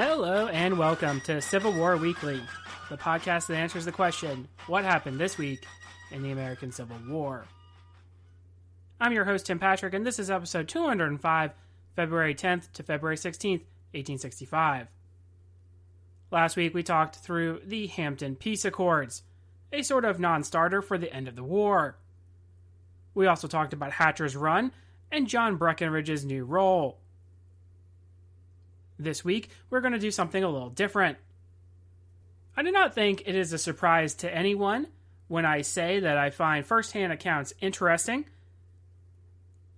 Hello and welcome to Civil War Weekly, the podcast that answers the question, what happened this week in the American Civil War? I'm your host, Tim Patrick, and this is episode 205, February 10th to February 16th, 1865. Last week we talked through the Hampton Peace Accords, a sort of non-starter for the end of the war. We also talked about Hatcher's Run and John Breckinridge's new role. This week, we're going to do something a little different. I do not think it is a surprise to anyone when I say that I find first-hand accounts interesting.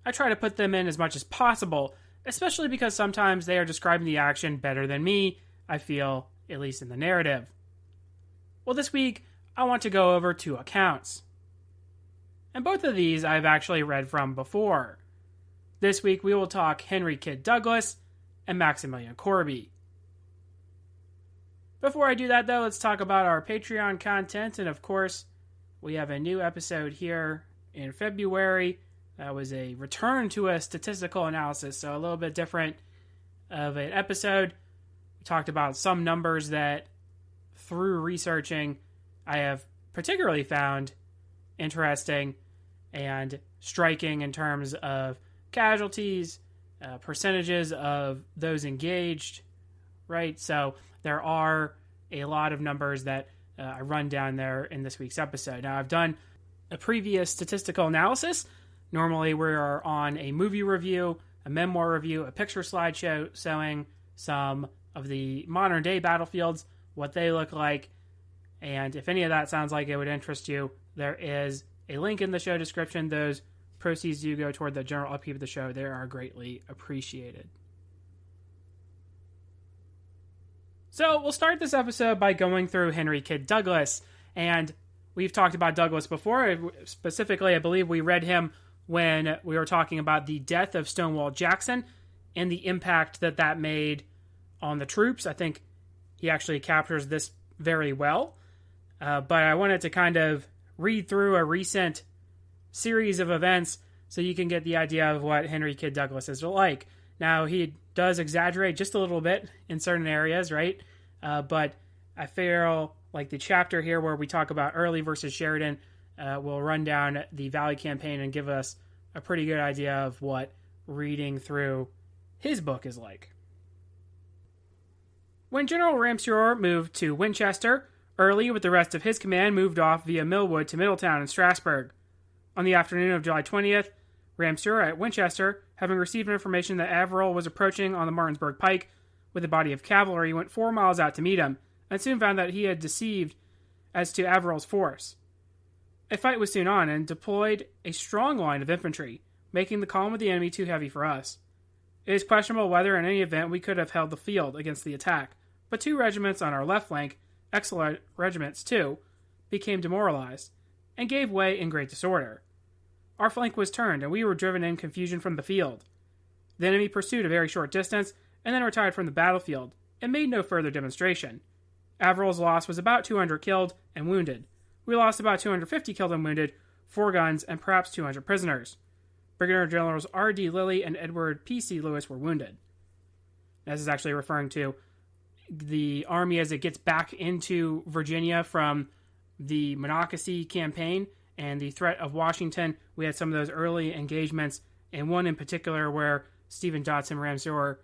I try to put them in as much as possible, especially because sometimes they are describing the action better than me, I feel, at least in the narrative. Well, this week, I want to go over two accounts. And both of these I've actually read from before. This week, we will talk Henry Kidd Douglas and Maximilian Corby. Before I do that, though, let's talk about our Patreon content. And of course, we have a new episode here in February. That was a return to a statistical analysis, so a little bit different of an episode. We talked about some numbers that, through researching, I have particularly found interesting and striking in terms of casualties, percentages of those engaged, right? So there are a lot of numbers that I run down there in this week's episode. Now, I've done a previous statistical analysis. Normally, we are on a movie review, a memoir review, a picture slideshow showing some of the modern-day battlefields, what they look like, and if any of that sounds like it would interest you, there is a link in the show description. Those proceeds do go toward the general upkeep of the show. They are greatly appreciated. So we'll start this episode by going through Henry Kidd Douglas. And we've talked about Douglas before. Specifically, I believe we read him when we were talking about the death of Stonewall Jackson and the impact that that made on the troops. I think he actually captures this very well. But I wanted to kind of read through a recent series of events so you can get the idea of what Henry Kidd Douglas is like. Now, he does exaggerate just a little bit in certain areas, right? But I feel like the chapter here where we talk about Early versus Sheridan will run down the Valley Campaign and give us a pretty good idea of what reading through his book is like. When General Ramseur moved to Winchester, Early, with the rest of his command, moved off via Millwood to Middletown and Strasburg. On the afternoon of July 20th, Ramseur at Winchester, having received information that Averell was approaching on the Martinsburg Pike with a body of cavalry, went 4 miles out to meet him, and soon found that he had deceived as to Averell's force. A fight was soon on, and deployed a strong line of infantry, making the column of the enemy too heavy for us. It is questionable whether in any event we could have held the field against the attack, but 2 regiments on our left flank, excellent regiments too, became demoralized, and gave way in great disorder. Our flank was turned, and we were driven in confusion from the field. The enemy pursued a very short distance, and then retired from the battlefield, and made no further demonstration. Averell's loss was about 200 killed and wounded. We lost about 250 killed and wounded, 4 guns, and perhaps 200 prisoners. Brigadier Generals R.D. Lilly and Edward P.C. Lewis were wounded. This is actually referring to the army as it gets back into Virginia from the Monocacy campaign and the threat of Washington. We had some of those early engagements, and one in particular where Stephen Dodson Ramseur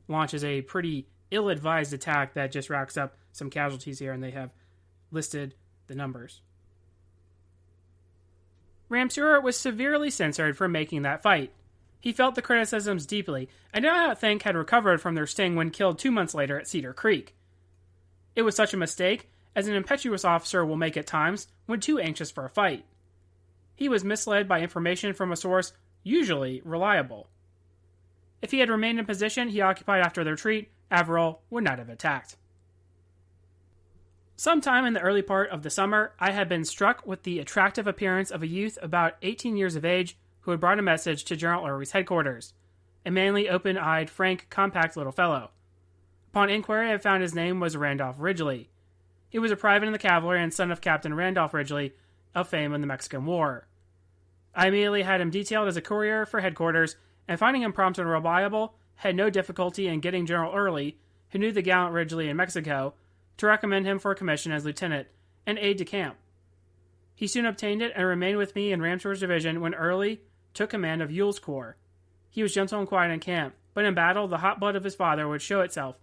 launches a pretty ill-advised attack that just racks up some casualties here, and they have listed the numbers. Ramseur was severely censored for making that fight. He felt the criticisms deeply, and did not think had recovered from their sting when killed 2 months later at Cedar Creek. It was such a mistake, as an impetuous officer will make at times when too anxious for a fight. He was misled by information from a source usually reliable. If he had remained in position he occupied after the retreat, Averell would not have attacked. Sometime in the early part of the summer, I had been struck with the attractive appearance of a youth about 18 years of age who had brought a message to General Early's headquarters, a manly, open-eyed, frank, compact little fellow. Upon inquiry, I found his name was Randolph Ridgely. He was a private in the cavalry and son of Captain Randolph Ridgely, of fame in the Mexican War. I immediately had him detailed as a courier for headquarters, and finding him prompt and reliable, had no difficulty in getting General Early, who knew the gallant Ridgely in Mexico, to recommend him for a commission as lieutenant and aide-de-camp. He soon obtained it and remained with me in Ramseur's division when Early took command of Ewell's corps. He was gentle and quiet in camp, but in battle the hot blood of his father would show itself,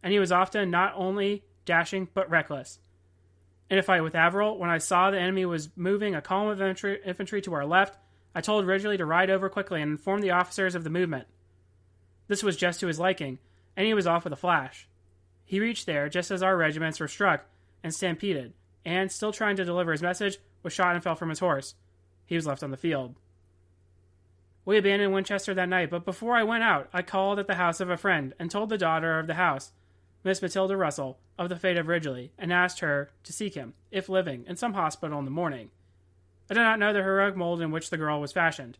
and he was often not only dashing but reckless. In a fight with Averill, when I saw the enemy was moving a column of infantry to our left, I told Ridgely to ride over quickly and inform the officers of the movement. This was just to his liking, and he was off with a flash. He reached there just as our regiments were struck and stampeded, and, still trying to deliver his message, was shot and fell from his horse. He was left on the field. We abandoned Winchester that night, but before I went out, I called at the house of a friend and told the daughter of the house, Miss Matilda Russell, of the fate of Ridgely, and asked her to seek him, if living, in some hospital in the morning. I did not know the heroic mold in which the girl was fashioned.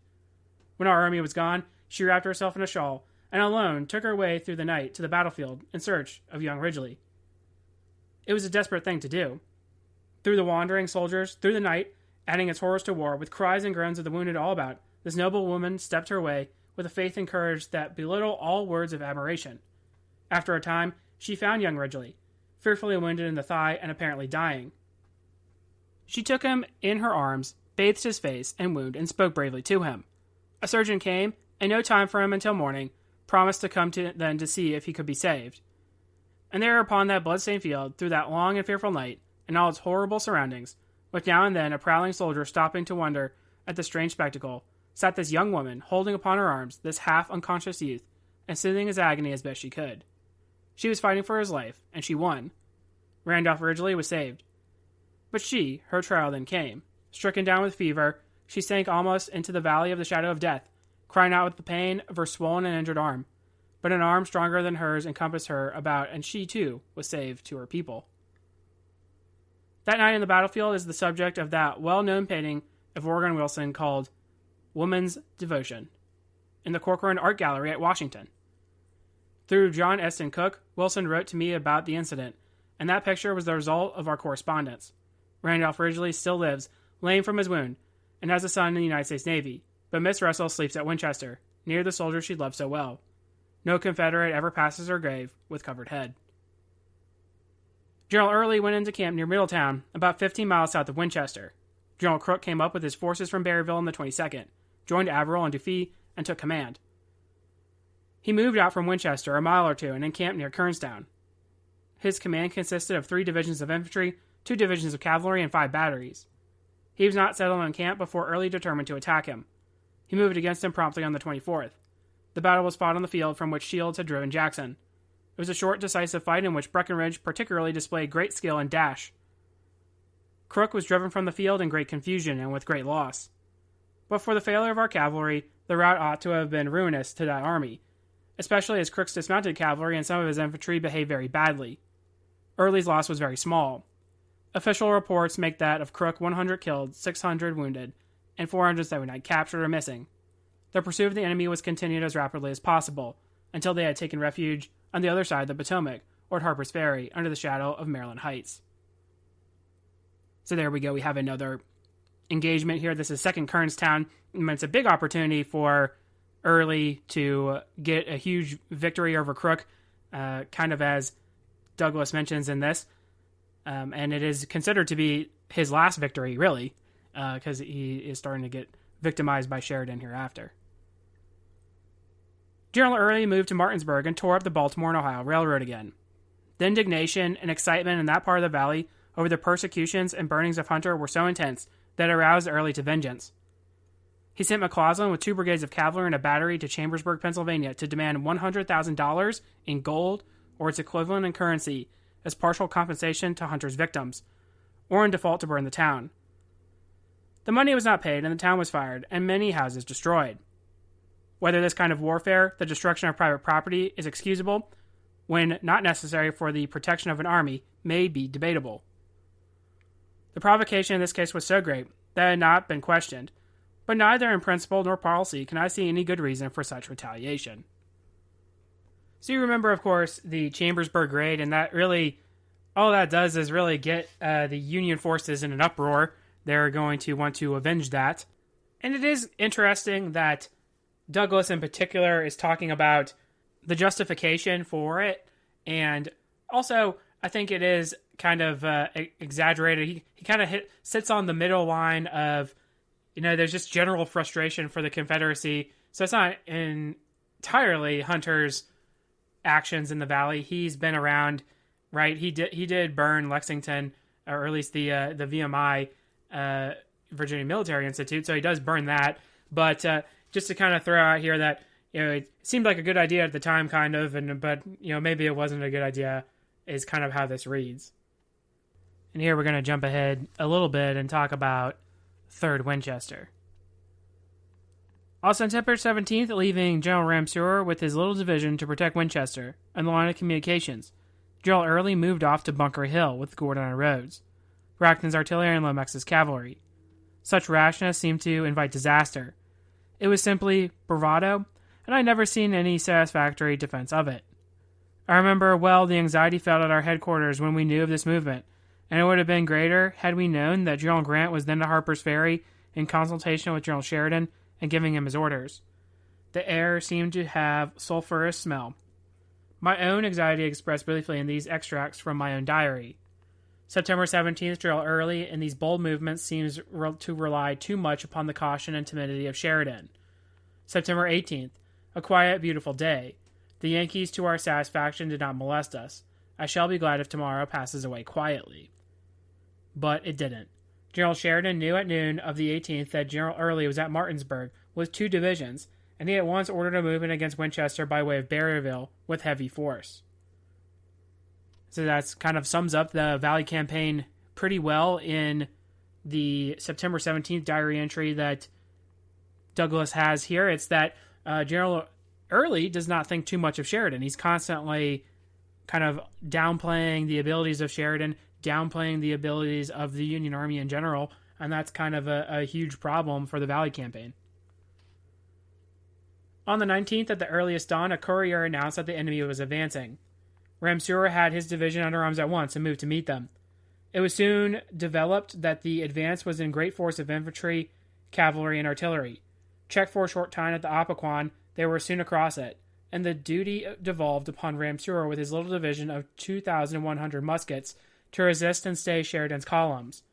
When our army was gone, she wrapped herself in a shawl, and alone took her way through the night to the battlefield in search of young Ridgely. It was a desperate thing to do. Through the wandering soldiers, through the night, adding its horrors to war, with cries and groans of the wounded all about, this noble woman stepped her way with a faith and courage that belittled all words of admiration. After a time, she found young Ridgely, fearfully wounded in the thigh and apparently dying. She took him in her arms, bathed his face and wound, and spoke bravely to him. A surgeon came, and no time for him until morning, promised to come then to see if he could be saved. And there upon that blood-stained field, through that long and fearful night, and all its horrible surroundings, with now and then a prowling soldier stopping to wonder at the strange spectacle, sat this young woman, holding upon her arms this half-unconscious youth, and soothing his agony as best she could. She was fighting for his life, and she won. Randolph Ridgely was saved. But she, her trial then came. Stricken down with fever, she sank almost into the valley of the shadow of death, crying out with the pain of her swollen and injured arm. But an arm stronger than hers encompassed her about, and she, too, was saved to her people. That night in the battlefield is the subject of that well-known painting of Oregon Wilson called Woman's Devotion, in the Corcoran Art Gallery at Washington. Through John Eston Cook, Wilson wrote to me about the incident, and that picture was the result of our correspondence. Randolph Ridgely still lives, lame from his wound, and has a son in the United States Navy, but Miss Russell sleeps at Winchester, near the soldier she loved so well. No Confederate ever passes her grave with covered head. General Early went into camp near Middletown, about 15 miles south of Winchester. General Crook came up with his forces from Berryville on the 22nd, joined Averill and Dufee, and took command. He moved out from Winchester a mile or two and encamped near Kernstown. His command consisted of 3 divisions of infantry, 2 divisions of cavalry, and 5 batteries. He was not settled in camp before Early determined to attack him. He moved against him promptly on the 24th. The battle was fought on the field from which Shields had driven Jackson. It was a short, decisive fight in which Breckinridge particularly displayed great skill and dash. Crook was driven from the field in great confusion and with great loss. But for the failure of our cavalry, the rout ought to have been ruinous to that army, especially as Crook's dismounted cavalry and some of his infantry behaved very badly. Early's loss was very small. Official reports make that of Crook 100 killed, 600 wounded, and 479 captured or missing. The pursuit of the enemy was continued as rapidly as possible, until they had taken refuge on the other side of the Potomac, or at Harper's Ferry, under the shadow of Maryland Heights. So there we go, we have another engagement here. This is Second Kernstown, and it's a big opportunity for Early to get a huge victory over Crook, kind of as Douglas mentions in this. And it is considered to be his last victory, really, because he is starting to get victimized by Sheridan hereafter. General Early moved to Martinsburg and tore up the Baltimore and Ohio Railroad again. The indignation and excitement in that part of the valley over the persecutions and burnings of Hunter were so intense that it aroused Early to vengeance. He sent McCausland with 2 brigades of cavalry and a battery to Chambersburg, Pennsylvania, to demand $100,000 in gold or its equivalent in currency as partial compensation to Hunter's victims, or in default to burn the town. The money was not paid, and the town was fired, and many houses destroyed. Whether this kind of warfare, the destruction of private property, is excusable, when not necessary for the protection of an army, may be debatable. The provocation in this case was so great that it had not been questioned, but neither in principle nor policy can I see any good reason for such retaliation. So you remember, of course, the Chambersburg raid, and that really, all that does is really get the Union forces in an uproar. They're going to want to avenge that. And it is interesting that Douglas in particular is talking about the justification for it, And also, I think it is kind of exaggerated. He kind of sits on the middle line of, there's just general frustration for the Confederacy. So it's not entirely Hunter's actions in the Valley. He's been around, right? He did burn Lexington, or at least the VMI, Virginia Military Institute. So he does burn that. But just to kind of throw out here that, it seemed like a good idea at the time, kind of, but maybe it wasn't a good idea, is kind of how this reads. And here we're going to jump ahead a little bit and talk about 3rd Winchester. On September 17th, leaving General Ramseur with his little division to protect Winchester and the line of communications, General Early moved off to Bunker Hill with Gordon and Rhodes, Braxton's artillery and Lomax's cavalry. Such rashness seemed to invite disaster. It was simply bravado, and I'd never seen any satisfactory defense of it. I remember well the anxiety felt at our headquarters when we knew of this movement, and it would have been greater had we known that General Grant was then at Harper's Ferry in consultation with General Sheridan and giving him his orders. The air seemed to have sulphurous smell. My own anxiety expressed briefly in these extracts from my own diary. September 17th, General Early in these bold movements seems to rely too much upon the caution and timidity of Sheridan. September 18th, a quiet, beautiful day. The Yankees, to our satisfaction, did not molest us. I shall be glad if tomorrow passes away quietly. But it didn't. General Sheridan knew at noon of the 18th that General Early was at Martinsburg with 2 divisions, and he at once ordered a movement against Winchester by way of Berryville with heavy force. So that's kind of sums up the Valley campaign pretty well in the September 17th diary entry that Douglas has here. It's that General Early does not think too much of Sheridan. He's constantly kind of downplaying the abilities of Sheridan, downplaying the abilities of the Union Army in general, and that's kind of a huge problem for the Valley campaign. On the 19th, at the earliest dawn, a courier announced that the enemy was advancing. Ramseur had his division under arms at once and moved to meet them. It was soon developed that the advance was in great force of infantry, cavalry, and artillery. Checked for a short time at the Appoquin, they were soon across it, and the duty devolved upon Ramseur with his little division of 2,100 muskets to resist and stay Sheridan's columns.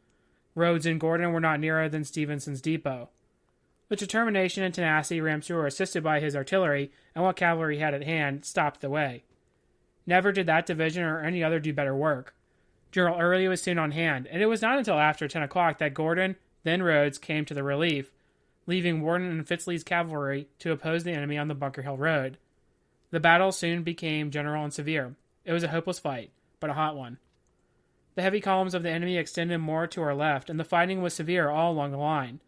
Rhodes and Gordon were not nearer than Stevenson's depot. With determination and tenacity, Ramseur, assisted by his artillery and what cavalry he had at hand, stopped the way. Never did that division or any other do better work. General Early was soon on hand, and it was not until after 10 o'clock that Gordon, then Rhodes, came to the relief, leaving Warden and Fitzlee's cavalry to oppose the enemy on the Bunker Hill Road. The battle soon became general and severe. It was a hopeless fight, but a hot one. The heavy columns of the enemy extended more to our left, and the fighting was severe all along the line.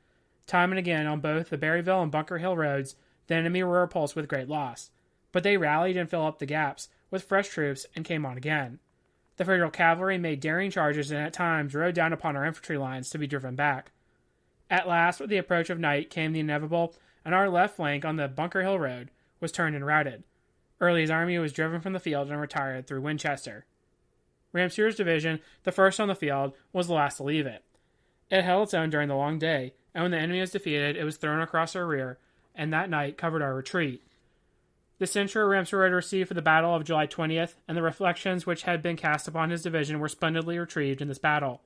Time and again, on both the Berryville and Bunker Hill roads, the enemy were repulsed with great loss, but they rallied and filled up the gaps with fresh troops and came on again. The Federal cavalry made daring charges and at times rode down upon our infantry lines to be driven back. At last, with the approach of night, came the inevitable, and our left flank on the Bunker Hill Road was turned and routed. Early's army was driven from the field and retired through Winchester. Ramseur's division, the first on the field, was the last to leave it. It held its own during the long day, and when the enemy was defeated, it was thrown across our rear, and that night covered our retreat. The censure Ramseur had received for the Battle of July 20th, and the reflections which had been cast upon his division were splendidly retrieved in this battle.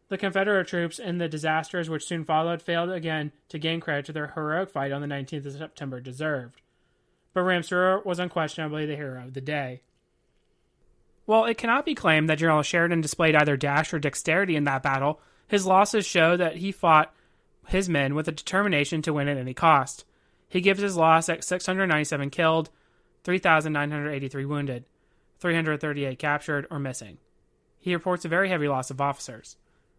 The Confederate troops, in the disasters which soon followed, failed again to gain credit to their heroic fight on the 19th of September deserved. But Ramseur was unquestionably the hero of the day. While it cannot be claimed that General Sheridan displayed either dash or dexterity in that battle, his losses show that he fought his men with a determination to win at any cost. He gives his loss at 697 killed, 3,983 wounded, 338 captured or missing. He reports a very heavy loss of officers.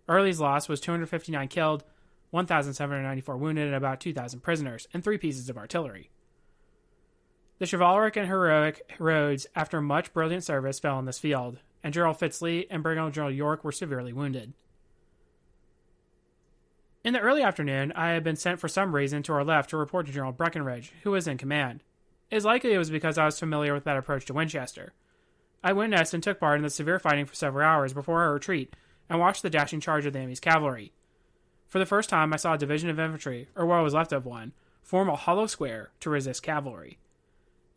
Early's loss was 259 killed, 1,794 wounded, and about 2,000 prisoners, and 3 pieces of artillery. The chivalric and heroic Rhodes, after much brilliant service, fell in this field, and General Fitzlee and Brigadier General York were severely wounded. In the early afternoon, I had been sent for some reason to our left to report to General Breckinridge, who was in command. It is likely it was because I was familiar with that approach to Winchester. I witnessed and took part in the severe fighting for several hours before our retreat, and watched the dashing charge of the enemy's cavalry. For the first time, I saw a division of infantry, or what was left of one, form a hollow square to resist cavalry.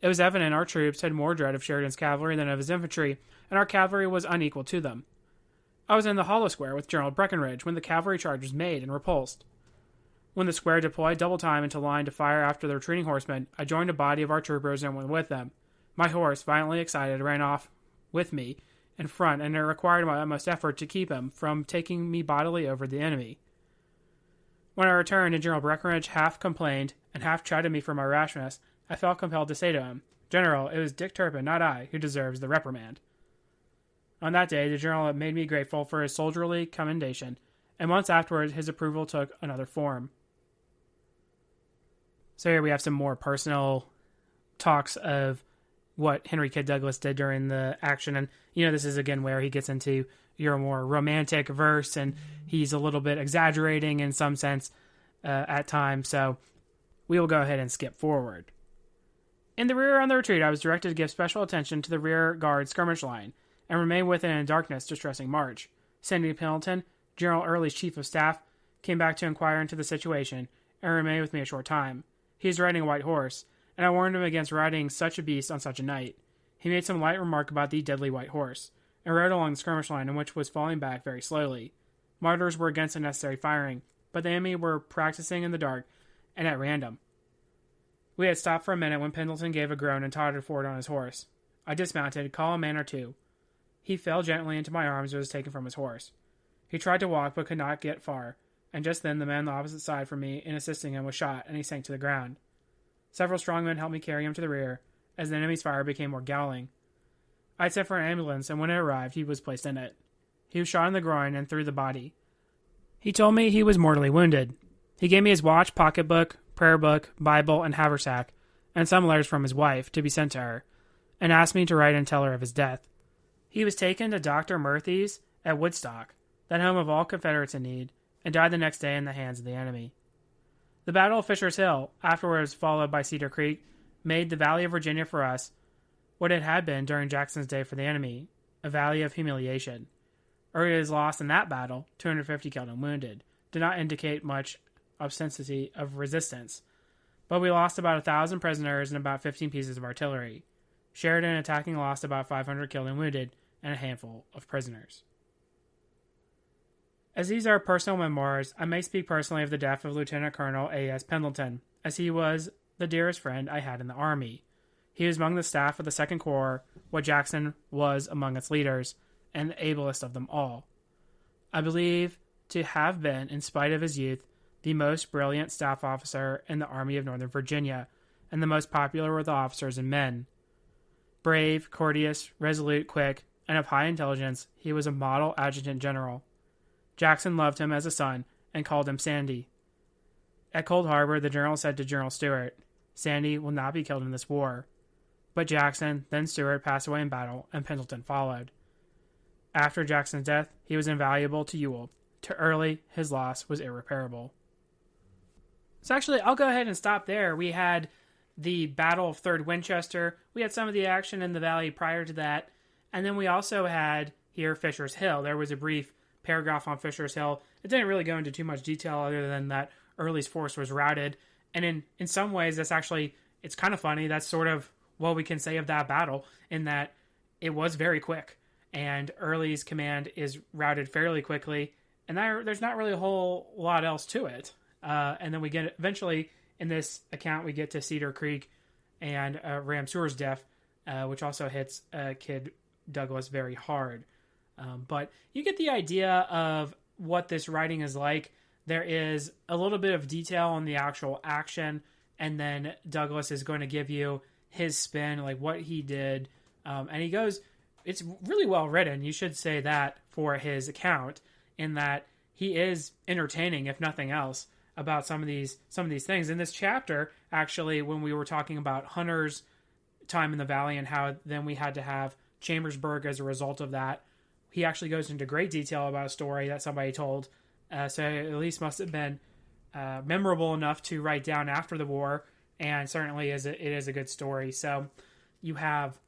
It was evident our troops had more dread of Sheridan's cavalry than of his infantry, and our cavalry was unequal to them. I was in the hollow square with General Breckinridge when the cavalry charge was made and repulsed. When the square deployed double time into line to fire after the retreating horsemen, I joined a body of our troopers and went with them. My horse, violently excited, ran off with me in front, and it required my utmost effort to keep him from taking me bodily over the enemy. When I returned and General Breckinridge half complained and half chided me for my rashness, I felt compelled to say to him, "General, it was Dick Turpin, not I, who deserves the reprimand." On that day, the general made me grateful for his soldierly commendation, and months afterwards his approval took another form. So here we have some more personal talks of what Henry Kidd Douglas did during the action. And, this is again where he gets into your more romantic verse, and he's a little bit exaggerating in some sense at times. So we will go ahead and skip forward. In the rear on the retreat, I was directed to give special attention to the rear guard skirmish line and remain with it in a darkness, distressing march. Sandy Pendleton, General Early's chief of staff, came back to inquire into the situation and remained with me a short time. He is riding a white horse, and I warned him against riding such a beast on such a night. He made some light remark about the deadly white horse, and rode along the skirmish line, in which was falling back very slowly. Martyrs were against unnecessary firing, but the enemy were practicing in the dark and at random. We had stopped for a minute when Pendleton gave a groan and tottered forward on his horse. I dismounted, called a man or two. He fell gently into my arms and was taken from his horse. He tried to walk, but could not get far, and just then the man on the opposite side from me, in assisting him, was shot, and he sank to the ground. Several strong men helped me carry him to the rear, as the enemy's fire became more galling. I had sent for an ambulance, and when it arrived, he was placed in it. He was shot in the groin and through the body. He told me he was mortally wounded. He gave me his watch, pocketbook, prayer book, Bible, and haversack, and some letters from his wife, to be sent to her, and asked me to write and tell her of his death. He was taken to Dr. Murphy's at Woodstock, that home of all Confederates in need, and died the next day in the hands of the enemy. The Battle of Fisher's Hill, afterwards followed by Cedar Creek, made the Valley of Virginia for us what it had been during Jackson's day for the enemy, a valley of humiliation. Early's loss in that battle, 250 killed and wounded, did not indicate much obstinacy of resistance, but we lost about 1,000 prisoners and about 15 pieces of artillery. Sheridan attacking lost about 500 killed and wounded, and a handful of prisoners. As these are personal memoirs, I may speak personally of the death of Lieutenant Colonel A.S. Pendleton, as he was the dearest friend I had in the Army. He was among the staff of the 2nd Corps, what Jackson was among its leaders, and the ablest of them all. I believe to have been, in spite of his youth, the most brilliant staff officer in the Army of Northern Virginia, and the most popular with the officers and men. Brave, courteous, resolute, quick, and of high intelligence, he was a model adjutant general. Jackson loved him as a son, and called him Sandy. At Cold Harbor, the general said to General Stuart, "Sandy will not be killed in this war." But Jackson, then Stuart, passed away in battle, and Pendleton followed. After Jackson's death, he was invaluable to Ewell. To Early, his loss was irreparable. So actually, I'll go ahead and stop there. We had the Battle of 3rd Winchester. We had some of the action in the valley prior to that. And then we also had here Fisher's Hill. There was a brief paragraph on Fisher's Hill. It didn't really go into too much detail other than that Early's force was routed. And in some ways, it's kind of funny. That's sort of what we can say of that battle, in that it was very quick. And Early's command is routed fairly quickly. And there's not really a whole lot else to it. And then we get, eventually, in this account, we get to Cedar Creek and Ramseur's death, which also hits Kidd Douglas very hard. But you get the idea of what this writing is like. There is a little bit of detail on the actual action, and then Douglas is going to give you his spin, like what he did. And he goes, it's really well written. You should say that for his account, in that he is entertaining, if nothing else, about some of these things. In this chapter, actually, when we were talking about Hunter's time in the valley and how then we had to have Chambersburg as a result of that, he actually goes into great detail about a story that somebody told. So it at least must have been memorable enough to write down after the war, and certainly it is a good story. So you have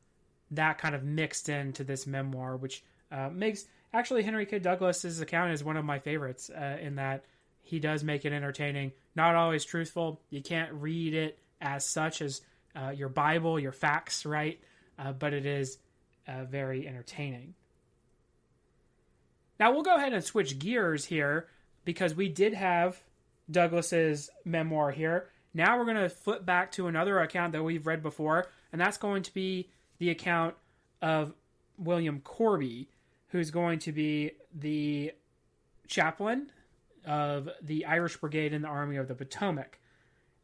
that kind of mixed into this memoir, which makes actually Henry Kidd Douglas's account is one of my favorites, in that he does make it entertaining, not always truthful. You can't read it as such as your Bible, your facts, right? But it is very entertaining. Now we'll go ahead and switch gears here because we did have Douglas's memoir here. Now we're going to flip back to another account that we've read before, and that's going to be the account of William Corby, who's going to be the chaplain of the Irish Brigade in the Army of the Potomac.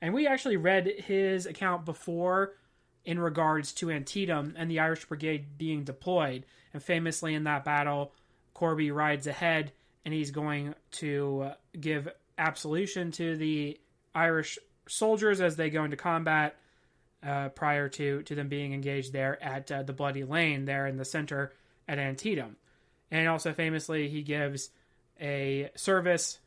And we actually read his account before in regards to Antietam and the Irish Brigade being deployed. And famously in that battle, Corby rides ahead and he's going to give absolution to the Irish soldiers as they go into combat prior to them being engaged there at the Bloody Lane there in the center at Antietam. And also famously, he gives a service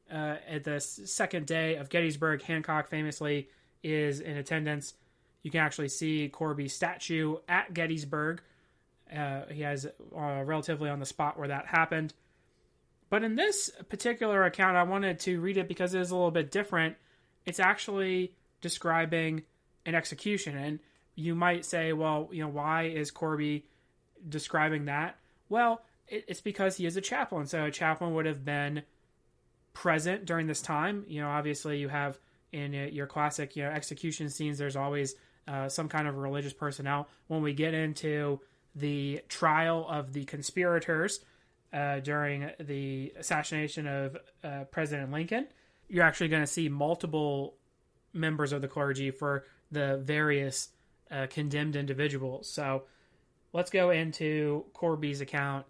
at the second day of Gettysburg. Hancock famously is in attendance. You can actually see Corby's statue at Gettysburg. He has relatively on the spot where that happened. But in this particular account, I wanted to read it because it is a little bit different. It's actually describing an execution. And you might say, well, why is Corby describing that? Well, it's because he is a chaplain. So a chaplain would have been present during this time. Obviously you have in your classic, execution scenes, there's always some kind of religious personnel. When we get into the trial of the conspirators during the assassination of President Lincoln, you're actually going to see multiple members of the clergy for the various condemned individuals. So let's go into Corby's account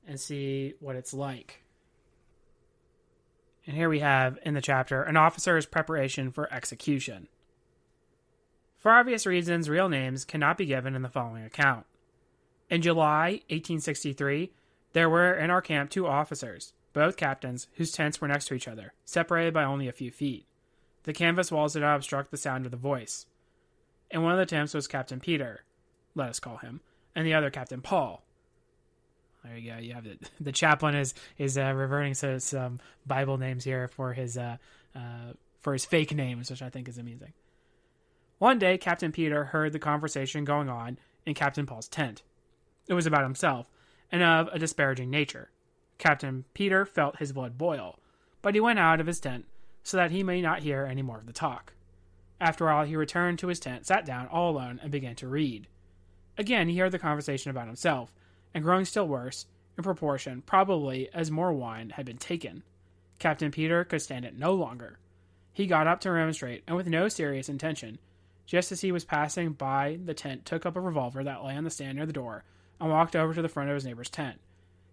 and see what it's like. And here we have in the chapter, an officer's preparation for execution. For obvious reasons, real names cannot be given in the following account. In July 1863, there were in our camp 2 officers, both captains, whose tents were next to each other, separated by only a few feet. The canvas walls did not obstruct the sound of the voice. In one of the tents was Captain Peter, let us call him, and the other Captain Paul. There you go. You have the chaplain is reverting to some Bible names here for his fake names, which I think is amusing. One day, Captain Peter heard the conversation going on in Captain Paul's tent. It was about himself, and of a disparaging nature. Captain Peter felt his blood boil, but he went out of his tent so that he may not hear any more of the talk. After all, he returned to his tent, sat down all alone, and began to read. Again, he heard the conversation about himself, and growing still worse, in proportion, probably as more wine had been taken. Captain Peter could stand it no longer. He got up to remonstrate, and with no serious intention, just as he was passing by the tent, took up a revolver that lay on the stand near the door, and walked over to the front of his neighbor's tent.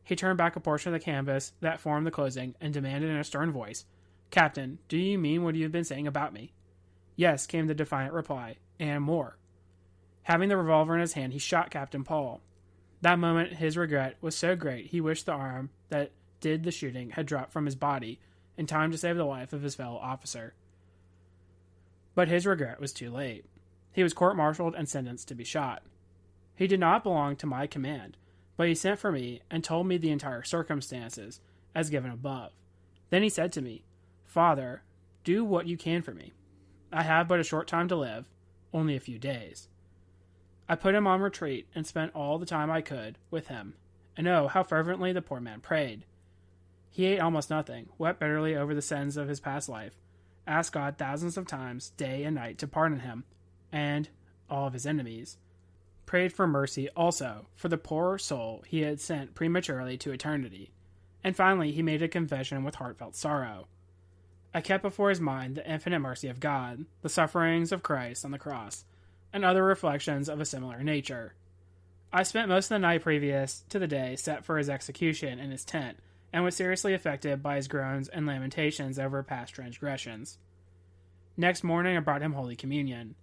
He turned back a portion of the canvas that formed the closing, and demanded in a stern voice, "Captain, do you mean what you have been saying about me?" "Yes," came the defiant reply, "and more." Having the revolver in his hand, he shot Captain Paul. That moment his regret was so great he wished the arm that did the shooting had dropped from his body in time to save the life of his fellow officer. But his regret was too late. He was court-martialed and sentenced to be shot. He did not belong to my command, but he sent for me and told me the entire circumstances, as given above. Then he said to me, "Father, do what you can for me. I have but a short time to live, only a few days." I put him on retreat and spent all the time I could with him, and oh, how fervently the poor man prayed. He ate almost nothing, wept bitterly over the sins of his past life, asked God thousands of times, day and night, to pardon him, and all of his enemies. Prayed for mercy also for the poor soul he had sent prematurely to eternity, and finally he made a confession with heartfelt sorrow. I kept before his mind the infinite mercy of God, the sufferings of Christ on the cross, and other reflections of a similar nature. I spent most of the night previous to the day set for his execution in his tent, and was seriously affected by his groans and lamentations over past transgressions. Next morning I brought him Holy Communion.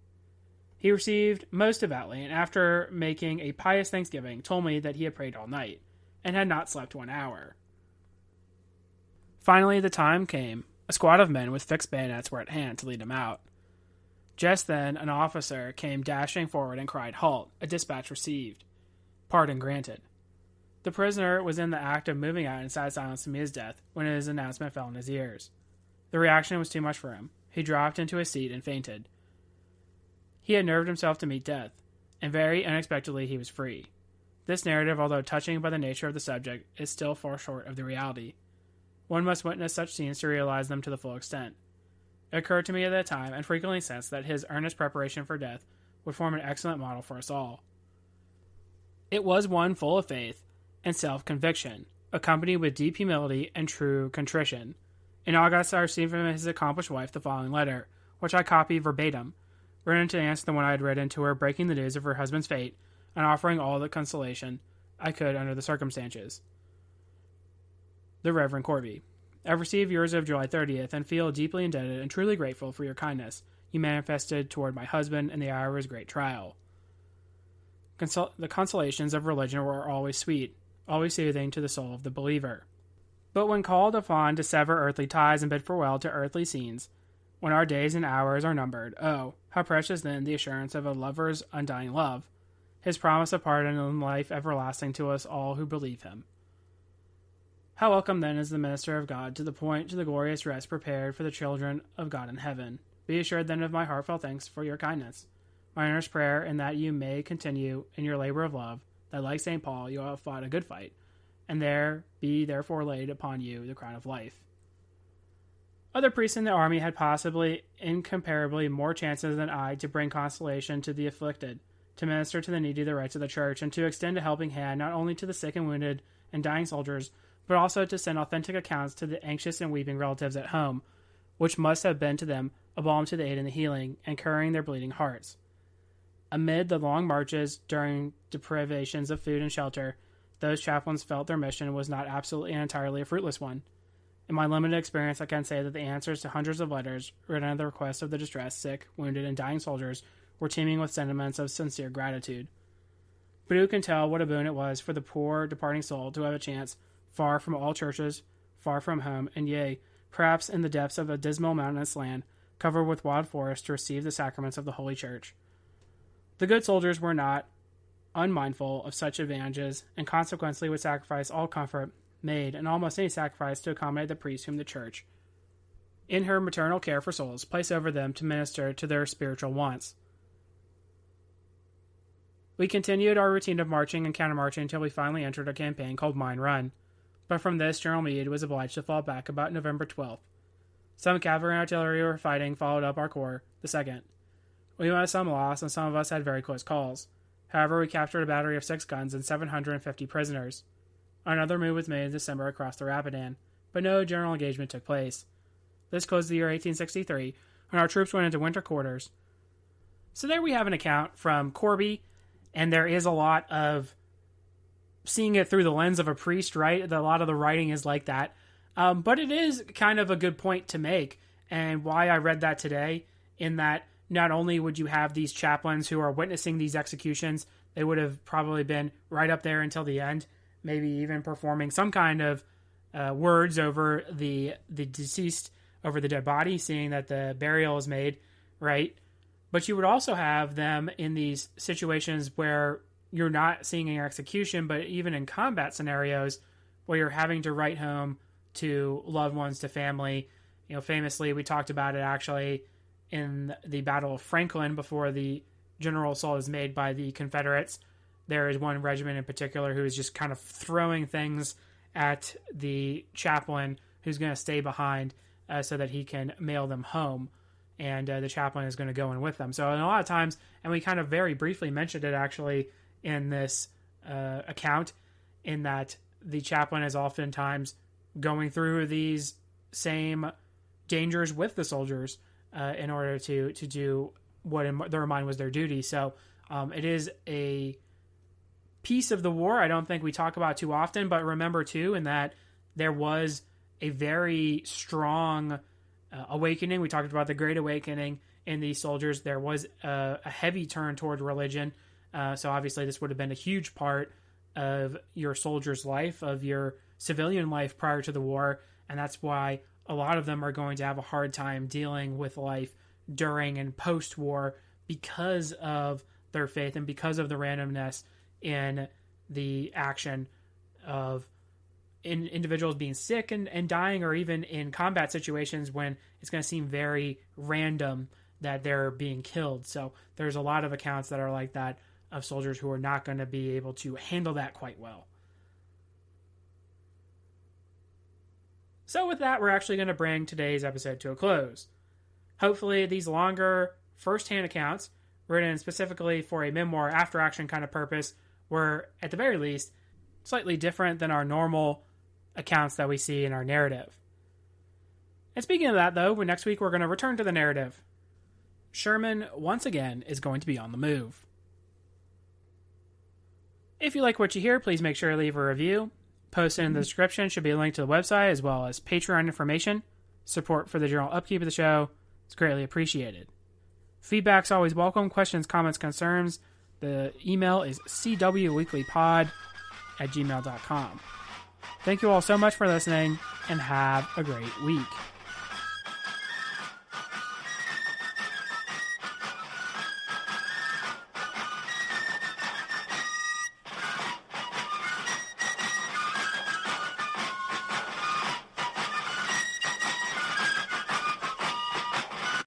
He received most devoutly, and after making a pious thanksgiving, told me that he had prayed all night, and had not slept 1 hour. Finally the time came. A squad of men with fixed bayonets were at hand to lead him out. Just then an officer came dashing forward and cried, "Halt! A dispatch received. Pardon granted." The prisoner was in the act of moving out in sad silence to meet his death when his announcement fell on his ears. The reaction was too much for him. He dropped into his seat and fainted. He had nerved himself to meet death, and very unexpectedly he was free. This narrative, although touching by the nature of the subject, is still far short of the reality. One must witness such scenes to realize them to the full extent. It occurred to me at that time, and frequently since, that his earnest preparation for death would form an excellent model for us all. It was one full of faith and self-conviction, accompanied with deep humility and true contrition. In August, I received from his accomplished wife the following letter, which I copy verbatim, written to answer the one I had written to her breaking the news of her husband's fate and offering all the consolation I could under the circumstances. The Reverend Corby. I received yours of July 30th and feel deeply indebted and truly grateful for your kindness you manifested toward my husband in the hour of his great trial. The consolations of religion were always sweet, always soothing to the soul of the believer. But when called upon to sever earthly ties and bid farewell to earthly scenes, when our days and hours are numbered, oh, how precious then the assurance of a lover's undying love, his promise of pardon and life everlasting to us all who believe him. How welcome then is the minister of God to the glorious rest prepared for the children of God in heaven. Be assured then of my heartfelt thanks for your kindness, my earnest prayer, and that you may continue in your labor of love, that like St. Paul you have fought a good fight, and there be therefore laid upon you the crown of life. Other priests in the army had possibly incomparably more chances than I to bring consolation to the afflicted, to minister to the needy, the rights of the church, and to extend a helping hand not only to the sick and wounded and dying soldiers, but also to send authentic accounts to the anxious and weeping relatives at home, which must have been to them a balm to the aid in the healing, and curing their bleeding hearts. Amid the long marches, during deprivations of food and shelter, those chaplains felt their mission was not absolutely and entirely a fruitless one. In my limited experience, I can say that the answers to hundreds of letters written at the request of the distressed, sick, wounded, and dying soldiers were teeming with sentiments of sincere gratitude. But who can tell what a boon it was for the poor departing soul to have a chance, far from all churches, far from home, and yea, perhaps in the depths of a dismal mountainous land, covered with wild forests, to receive the sacraments of the Holy Church. The good soldiers were not unmindful of such advantages, and consequently would sacrifice all comfort, made, and almost any sacrifice to accommodate the priest whom the Church, in her maternal care for souls, placed over them to minister to their spiritual wants. We continued our routine of marching and countermarching until we finally entered a campaign called Mine Run. But from this, General Meade was obliged to fall back about November 12th. Some cavalry and artillery were fighting followed up our corps, the 2nd. We had some loss, and some of us had very close calls. However, we captured a battery of 6 guns and 750 prisoners. Another move was made in December across the Rapidan, but no general engagement took place. This closed the year 1863, and our troops went into winter quarters. So there we have an account from Corby, and there is a lot of seeing it through the lens of a priest, right? A lot of the writing is like that. But it is kind of a good point to make, and why I read that today, in that not only would you have these chaplains who are witnessing these executions, they would have probably been right up there until the end, maybe even performing some kind of words over the deceased, over the dead body, seeing that the burial is made, right? But you would also have them in these situations where you're not seeing an execution, but even in combat scenarios where you're having to write home to loved ones, to family. You know, famously, we talked about it actually in the Battle of Franklin before the general assault is made by the Confederates. There is one regiment in particular who is just kind of throwing things at the chaplain who's going to stay behind so that he can mail them home. And the chaplain is going to go in with them. So in a lot of times, and we kind of very briefly mentioned it actually in this account, in that the chaplain is oftentimes going through these same dangers with the soldiers in order to do what in their mind was their duty. So it is a piece of the war I don't think we talk about too often, but remember too, in that there was a very strong awakening. We talked about the Great Awakening in these soldiers. There was a heavy turn toward religion. So obviously this would have been a huge part of your soldier's life, of your civilian life prior to the war. And that's why a lot of them are going to have a hard time dealing with life during and post-war because of their faith and because of the randomness in the action of individuals being sick and dying, or even in combat situations when it's going to seem very random that they're being killed. So there's a lot of accounts that are like that of soldiers who are not going to be able to handle that quite well. So with that, we're actually going to bring today's episode to a close. Hopefully these longer first-hand accounts, written specifically for a memoir after-action kind of purpose, were, at the very least, slightly different than our normal accounts that we see in our narrative. And speaking of that, though, next week we're going to return to the narrative. Sherman, once again, is going to be on the move. If you like what you hear, please make sure to leave a review. Posted in the description should be a link to the website as well as Patreon information. Support for the general upkeep of the show is greatly appreciated. Feedback's always welcome. Questions, comments, concerns. The email is cwweeklypod@gmail.com. Thank you all so much for listening, and have a great week.